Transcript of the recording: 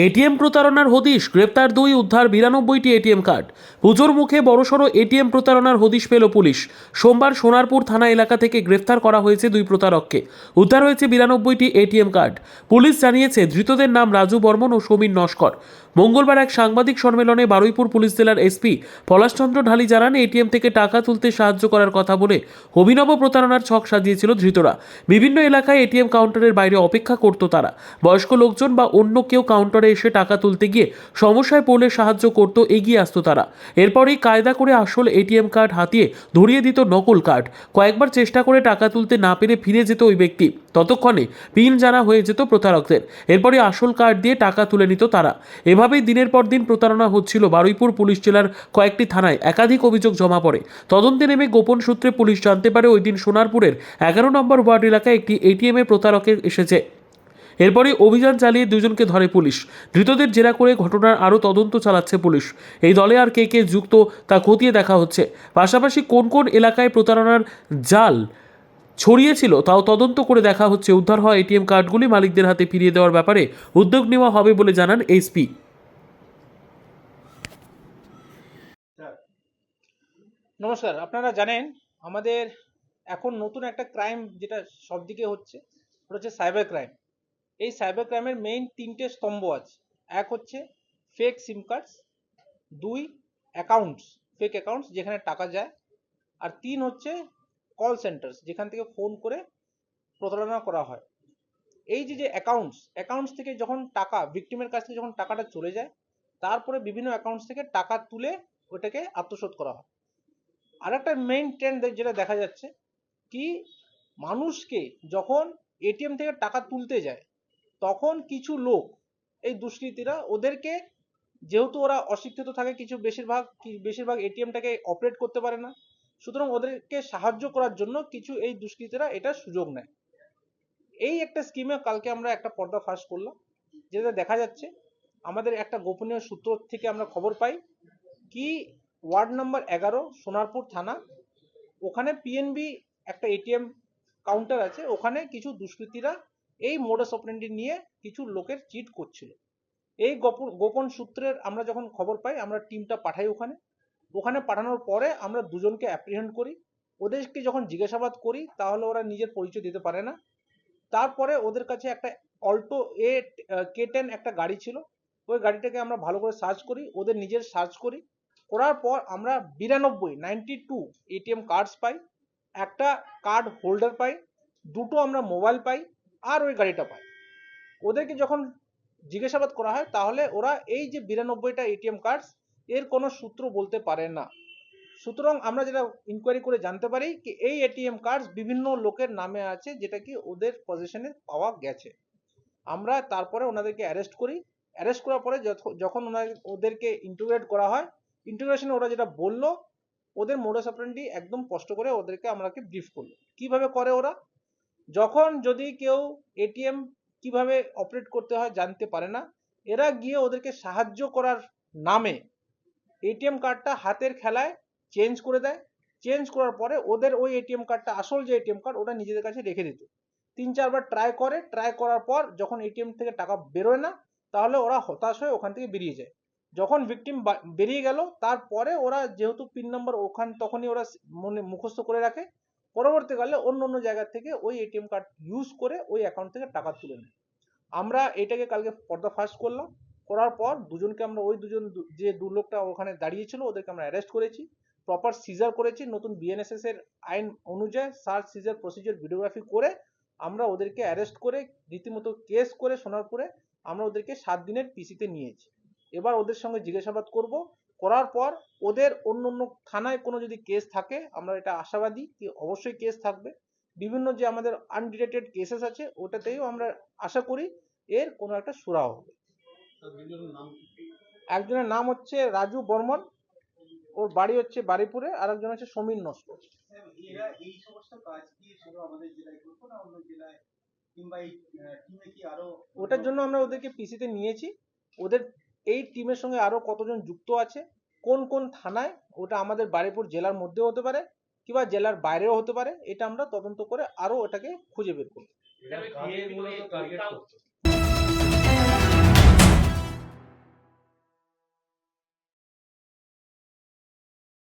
ATM প্রতারণার হদিশ, গ্রেপ্তার 2, উদ্ধার 92টি এটিএম কার্ড। পুজোর মুখে বড়সড় এটিএম প্রতারণার হদিশ পেল পুলিশ। সোমবার সোনারপুর থানা এলাকা থেকে গ্রেফতার করা হয়েছে 2 প্রতারককে। উদ্ধার হয়েছে 92টি এটিএম কার্ড। পুলিশ জানিয়েছে ধৃতদের নাম রাজু বর্মন ও সমীর নস্কর। মঙ্গলবার এক সাংবাদিক সম্মেলনে বারুইপুর পুলিশ জেলার এসপি পলাশচন্দ্র ঢালি জানান, এটিএম থেকে টাকা তুলতে সাহায্য করার কথা বলে অভিনব প্রতারণার ছক সাজিয়েছিল ধৃতরা। বিভিন্ন এলাকায় এটিএম কাউন্টারের বাইরে অপেক্ষা করত তারা। বয়স্ক লোকজন বা অন্য কেউ কাউন্টারে এসে টাকা তুলতে গিয়ে সমস্যায় পড়লে সাহায্য করতে এগিয়ে আসতো তারা। এরপরেই কায়দা করে আসল এটিএম কার্ড হাতিয়ে ধরিয়ে দিত নকল কার্ড। কয়েকবার চেষ্টা করে টাকা তুলতে না পেরে ফিরে যেত ওই ব্যক্তি। ততক্ষণে পিন জানা হয়ে যেত প্রতারকদের। এরপরে আসল কার্ড দিয়ে টাকা তুলে নিত তারা। এভাবেই দিনের পর দিন প্রতারণা হচ্ছিল। বারুইপুর পুলিশ জেলার কয়েকটি থানায় একাধিক অভিযোগ জমা পড়ে। তদন্তে নেমে গোপন সূত্রে পুলিশ জানতে পারে ওই দিন সোনারপুরের 11 নম্বর ওয়ার্ড এলাকায় একটি এটিএমে প্রতারকের এসেছে। এরপরে অভিযান চালিয়ে 2 জনকে ধরে পুলিশ। ধৃতদের জেরা করে ঘটনার আরও তদন্ত চালাচ্ছে পুলিশ। এই দলে আর কে কে যুক্ত তা খতিয়ে দেখা হচ্ছে। পাশাপাশি কোন কোন এলাকায় প্রতারণার জাল ছড়িয়েছিল তাও তদন্ত করে দেখা হচ্ছে। উদ্ধার হওয়া এটিএম কার্ডগুলি মালিকদের হাতে ফিরিয়ে দেওয়ার ব্যাপারে উদ্যোগ নেওয়া হবে বলে জানান এসপি। নমস্কার। আপনারা জানেন আমাদের এখন নতুন একটা ক্রাইম যেটা সবদিকে হচ্ছে, ওটা হচ্ছে সাইবার ক্রাইম। এই সাইবার ক্রাইমের মেইন 3টে স্তম্ভ আছে। এক হচ্ছে ফেক সিম কার্ডস, 2 অ্যাকাউন্টস, ফেক অ্যাকাউন্টস যেখানে টাকা যায়, আর 3 হচ্ছে কল সেন্টার্স যেখান থেকে ফোন করে প্রতারণা করা হয়। এই যে অ্যাকাউন্টস থেকে যখন টাকা ভিকটিমের কাছ থেকে যখন টাকাটা চলে যায়, তারপরে বিভিন্ন অ্যাকাউন্টস থেকে টাকা তুলে ওটাকে আত্মসাৎ করা হয়। আর একটা মেইন ট্রেন্ড যেটা দেখা যাচ্ছে কি, মানুষকে যখন এটিএম থেকে টাকা তুলতে যায় তখন কিছু লোক, এই দুষ্কৃতীরা, ওদেরকে যেহেতু ওরা অশিক্ষিত থাকে, কিছু বেশিরভাগ এটিএমটাকে অপারেট করতে পারে না, সুতরাং ওদেরকে সাহায্য করার জন্য কিছু এই দুষ্কৃতীরা এটা সুযোগ নেয়। এই একটা স্কিমে কালকে আমরা একটা পর্দা ফাঁস করলাম, যেটা দেখা যাচ্ছে আমাদের একটা গোপনীয় সূত্র থেকে আমরা খবর পাই কি, ওয়ার্ড নাম্বার 11 সোনারপুর থানা, ওখানে পিএনবি একটা এটিএম কাউন্টার আছে, ওখানে কিছু দুষ্কৃতীরা এই মোডাস অপারেন্ডি নিয়ে কিছু লোকের চিট করছিল। এই গোপন সূত্রের আমরা যখন খবর পাই, আমরা টিমটা পাঠাই ওখানে পাঠানোর পরে আমরা 2 জনকে অ্যাপ্রিহেন্ড করি। ওদেরকে যখন জিজ্ঞাসাবাদ করি তাহলে ওরা নিজের পরিচয় দিতে পারে না। তারপরে ওদের কাছে একটা অল্টো K10 একটা গাড়ি ছিল, ওই গাড়িটাকে আমরা ভালো করে সার্চ করি, ওদের নিজের সার্চ করার পর আমরা 92 এটিএম কার্ডস পাই, একটা কার্ড হোল্ডার পাই, 2টো আমরা মোবাইল পাই, আর ওই গাড়িটা পাই। ওদেরকে যখন জিজ্ঞাসাবাদ করা হয় তাহলে ওরা এই যে 92টা এটিএম কার্ডস এর কোনো সূত্র বলতে পারে না। সুতরাং আমরা যেটা ইনকোয়ারি করে জানতে পারি কি, এই এটিএম কার্ডস বিভিন্ন লোকের নামে আছে, যেটা কি ওদের পজিশনে পাওয়া গেছে। আমরা তারপরে ওনাদেরকে অ্যারেস্ট করি। অ্যারেস্ট করার পরে যখন ওদেরকে ইন্টিগ্রেট করা হয়, ইন্টিগ্রেশনে ওরা যেটা বললো, ওদের মোডাস অপারেন্ডি একদম স্পষ্ট করে ওদেরকে আমাকে ব্রিফ করলো কিভাবে করে ওরা। যখন যদি কেউ এটিএম কিভাবে অপারেট করতে হয় জানতে পারে না, এরা গিয়ে ওদেরকে সাহায্য করার নামে এটিএম কার্ডটা হাতের খেলায় চেঞ্জ করে দেয়। চেঞ্জ করার পরে ওদের ওই এটিএম কার্ডটা, আসল যে এটিএম কার্ড, ওটা নিজেদের কাছে রেখে দিত। 3-4 বার ট্রাই করার পর যখন এটিএম থেকে টাকা বেরোয় না, তাহলে ওরা হতাশ হয়ে ওখান থেকে বেরিয়ে যায়। যখন ভিকটিম বেরিয়ে গেল, তারপরে ওরা যেহেতু পিন নাম্বার তখনই ওরা মনে মুখস্থ করে রাখে, পরবর্তীকালে অন্য জায়গা থেকে ওই এটিএম কার্ড ইউজ করে ওই অ্যাকাউন্ট থেকে টাকা তুলে নেয়। আমরা এটাকে কালকে পর্দাফাশ করলাম। করার পর 2 জনকে আমরা, ওই 2 জন যে 2 লোকটা ওখানে দাঁড়িয়েছিল, ওদেরকে আমরা অ্যারেস্ট করেছি, প্রপার সিজার করেছি। নতুন বিএনএসএস এর আইন অনুযায়ী সার্চ সিজার প্রসিজার ভিডিওগ্রাফি করে আমরা ওদেরকে অ্যারেস্ট করে রীতিমতো কেস করে সোনারপুরে আমরা ওদেরকে 7 দিনের পিসিতে নিয়েছি। এবার ওদের সঙ্গে জিজ্ঞাসাবাদ করব। করার পর ওদের অন্য থানায় কোনো যদি কেস থাকে, আমরা এটা আশাবাদী কি অবশ্যই কেস থাকবে। বিভিন্ন যে আমাদের আনডিটেক্টেড কেসেস আছে, ওটাতেও আমরা আশা করি এর কোনো একটা সুরাহা হবে। একজনের নাম হচ্ছে রাজু বর্মন, ওর বাড়ি হচ্ছে বারুইপুরে, আর একজন হচ্ছে সমীর নস্কর। ওটার জন্য আমরা ওদেরকে পিসিতে নিয়েছি। ওদের এই টিমের সঙ্গে আরো কতজন যুক্ত আছে, কোন কোন থানায়, ওটা আমাদের বারুইপুর জেলার মধ্যেও হতে পারে কিংবা জেলার বাইরেও হতে পারে, এটা আমরা তদন্ত করে আরো ওটাকে খুঁজে বের করব।